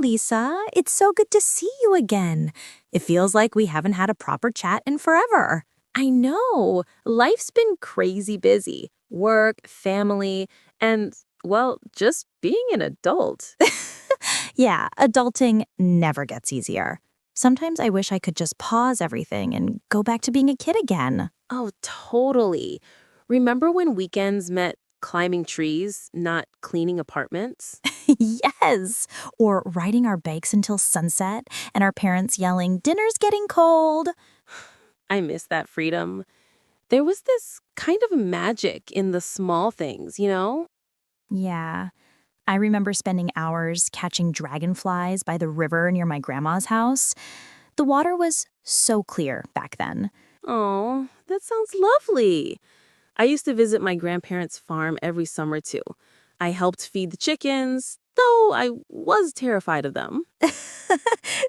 Lisa. It's so good to see you again. It feels like we haven't had a proper chat in forever. I know. Life's been crazy busy. Work, family, and, well, just being an adult. Yeah, adulting never gets easier. Sometimes I wish I could just pause everything and go back to being a kid again. Oh, totally. Remember when weekends meant climbing trees, not cleaning apartments? Yes! Or riding our bikes until sunset and our parents yelling, "Dinner's getting cold!" I miss that freedom. There was this kind of magic in the small things, you know? Yeah. I remember spending hours catching dragonflies by the river near my grandma's house. The water was so clear back then. Oh, that sounds lovely. I used to visit my grandparents' farm every summer too. I helped feed the chickens, though I was terrified of them.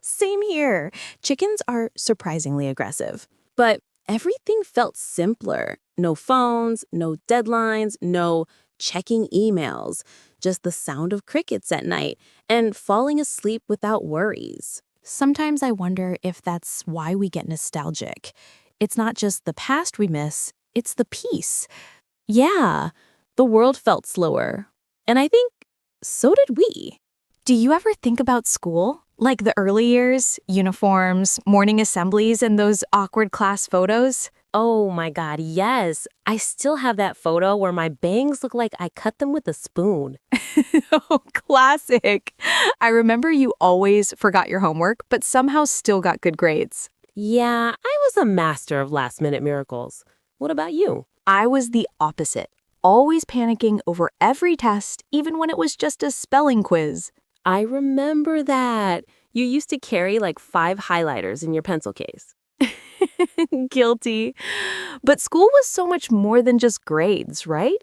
Same here. Chickens are surprisingly aggressive. But everything felt simpler. No phones, no deadlines, no checking emails, just the sound of crickets at night and falling asleep without worries. Sometimes I wonder if that's why we get nostalgic. It's not just the past we miss, it's the peace. Yeah, the world felt slower. And I think so did we. Do you ever think about school? Like the early years, uniforms, morning assemblies, and those awkward class photos? Oh my God, yes. I still have that photo where my bangs look like I cut them with a spoon. Oh, classic. I remember you always forgot your homework, but somehow still got good grades. Yeah, I was a master of last-minute miracles. What about you? I was the opposite, always panicking over every test, even when it was just a spelling quiz. I remember that. You used to carry like 5 highlighters in your pencil case. Guilty. But school was so much more than just grades, right?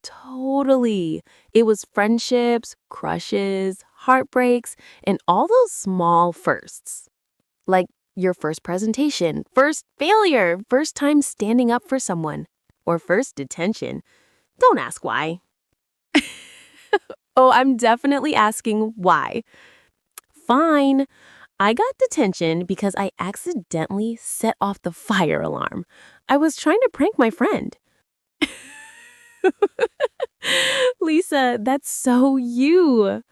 Totally. It was friendships, crushes, heartbreaks, and all those small firsts. Like your first presentation, first failure, first time standing up for someone, or first detention. Don't ask why. Oh, I'm definitely asking why. Fine. I got detention because I accidentally set off the fire alarm. I was trying to prank my friend. Lisa, that's so you.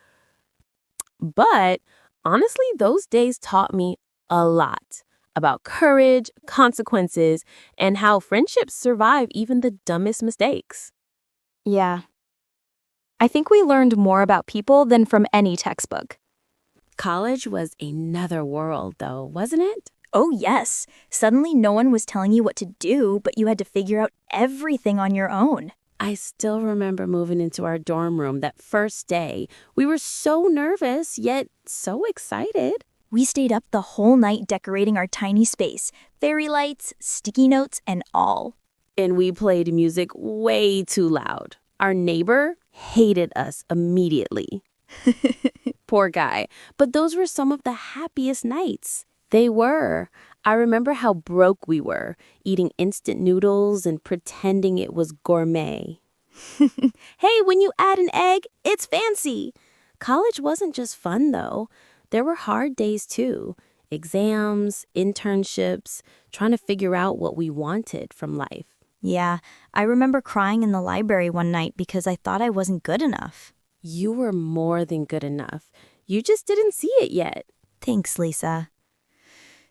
But honestly, those days taught me a lot about courage, consequences, and how friendships survive even the dumbest mistakes. Yeah. I think we learned more about people than from any textbook. College was another world, though, wasn't it? Oh, yes. Suddenly no one was telling you what to do, but you had to figure out everything on your own. I still remember moving into our dorm room that first day. We were so nervous, yet so excited. We stayed up the whole night decorating our tiny space, fairy lights, sticky notes, and all. And we played music way too loud. Our neighbor hated us immediately. Poor guy. But those were some of the happiest nights. They were. I remember how broke we were, eating instant noodles and pretending it was gourmet. Hey, when you add an egg, it's fancy. College wasn't just fun, though. There were hard days, too. Exams, internships, trying to figure out what we wanted from life. Yeah, I remember crying in the library one night because I thought I wasn't good enough. You were more than good enough. You just didn't see it yet. Thanks, Lisa.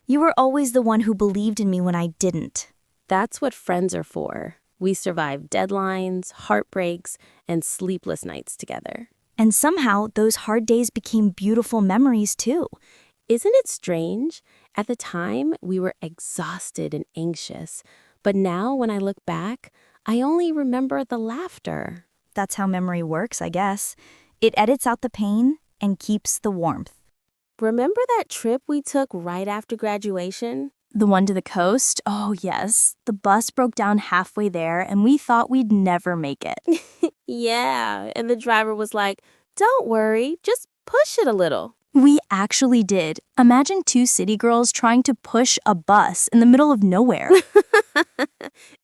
You were always the one who believed in me when I didn't. That's what friends are for. We survived deadlines, heartbreaks, and sleepless nights together. And somehow, those hard days became beautiful memories, too. Isn't it strange? At the time, we were exhausted and anxious. But now, when I look back, I only remember the laughter. That's how memory works, I guess. It edits out the pain and keeps the warmth. Remember that trip we took right after graduation? The one to the coast? Oh, yes. The bus broke down halfway there, and we thought we'd never make it. Yeah, and the driver was like, "Don't worry, just push it a little." We actually did. Imagine 2 city girls trying to push a bus in the middle of nowhere.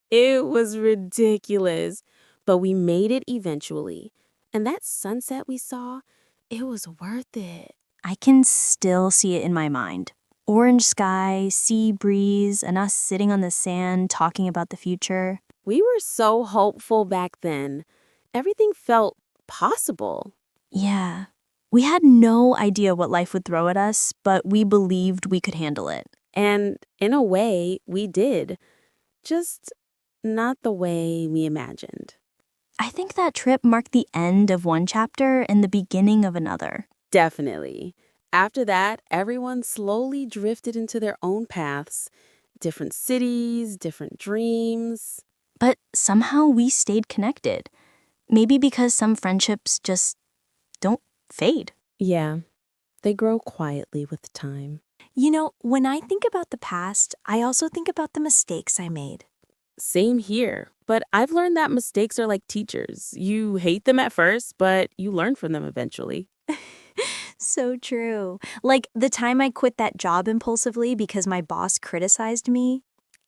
It was ridiculous, but we made it eventually. And that sunset we saw, it was worth it. I can still see it in my mind. Orange sky, sea breeze, and us sitting on the sand talking about the future. We were so hopeful back then. Everything felt possible. Yeah. We had no idea what life would throw at us, but we believed we could handle it. And in a way, we did. Just not the way we imagined. I think that trip marked the end of one chapter and the beginning of another. Definitely. After that, everyone slowly drifted into their own paths, different cities, different dreams. But somehow we stayed connected. Maybe because some friendships just don't fade. Yeah, they grow quietly with time. You know, when I think about the past, I also think about the mistakes I made. Same here, but I've learned that mistakes are like teachers. You hate them at first, but you learn from them eventually. So true. Like the time I quit that job impulsively because my boss criticized me.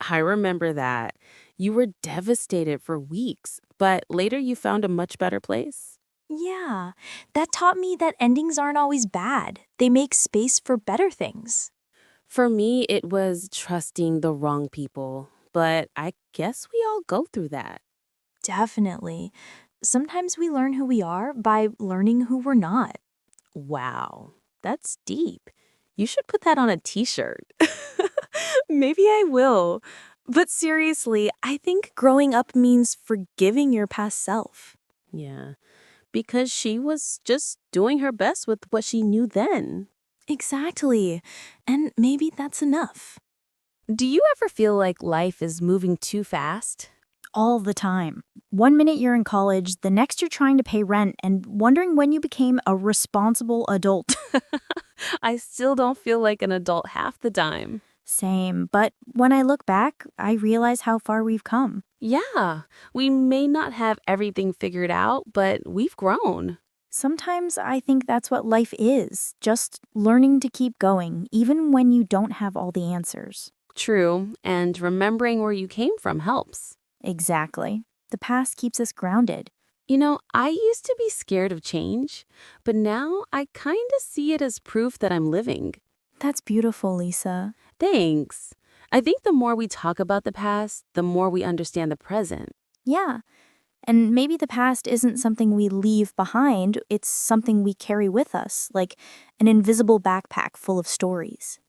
I remember that. You were devastated for weeks, but later you found a much better place. Yeah, that taught me that endings aren't always bad. They make space for better things. For me, it was trusting the wrong people, but I guess we all go through that. Definitely. Sometimes we learn who we are by learning who we're not. Wow, that's deep. You should put that on a t-shirt. Maybe I will. But seriously, I think Growing up means forgiving your past self. yeah, because she was just doing her best with what she knew then. Exactly. And maybe that's enough. Do you ever feel like life is moving too fast? All the time. One minute you're in college, the next you're trying to pay rent and wondering when you became a responsible adult. I still don't feel like an adult half the time. Same, but when I look back, I realize how far we've come. Yeah, we may not have everything figured out, but we've grown. Sometimes I think that's what life is, just learning to keep going, even when you don't have all the answers. True, and remembering where you came from helps. Exactly. The past keeps us grounded. You know, I used to be scared of change, but now I kind of see it as proof that I'm living. That's beautiful, Lisa. Thanks. I think the more we talk about the past, the more we understand the present. Yeah. And maybe the past isn't something we leave behind, it's something we carry with us, like an invisible backpack full of stories.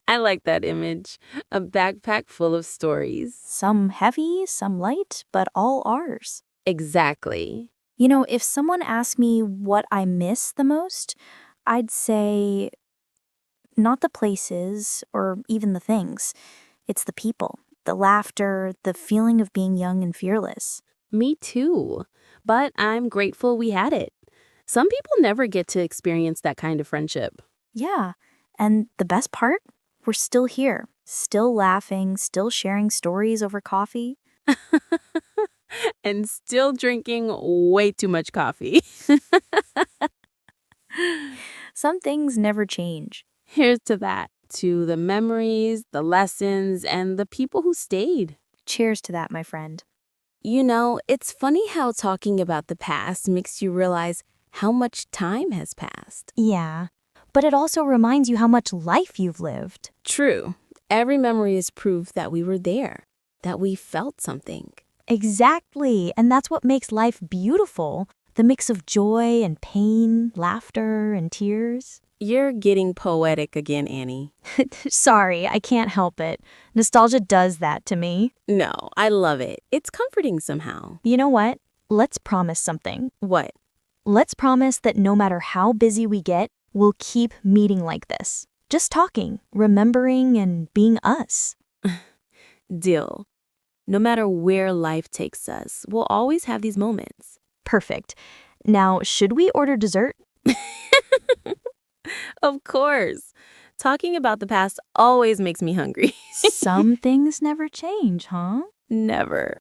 I like that image. A backpack full of stories. Some heavy, some light, but all ours. Exactly. You know, if someone asked me what I miss the most, I'd say not the places or even the things. It's the people, the laughter, the feeling of being young and fearless. Me too. But I'm grateful we had it. Some people never get to experience that kind of friendship. Yeah. And the best part? We're still here, still laughing, still sharing stories over coffee. And still drinking way too much coffee. Some things never change. Here's to that. To the memories, the lessons, and the people who stayed. Cheers to that, my friend. You know, it's funny how talking about the past makes you realize how much time has passed. Yeah. But it also reminds you how much life you've lived. True. Every memory is proof that we were there, that we felt something. Exactly. And that's what makes life beautiful. The mix of joy and pain, laughter and tears. You're getting poetic again, Annie. Sorry, I can't help it. Nostalgia does that to me. No, I love it. It's comforting somehow. You know what? Let's promise something. What? Let's promise that no matter how busy we get, we'll keep meeting like this. Just talking, remembering, and being us. Deal. No matter where life takes us, we'll always have these moments. Perfect. Now, should we order dessert? Of course. Talking about the past always makes me hungry. Some things never change, huh? Never.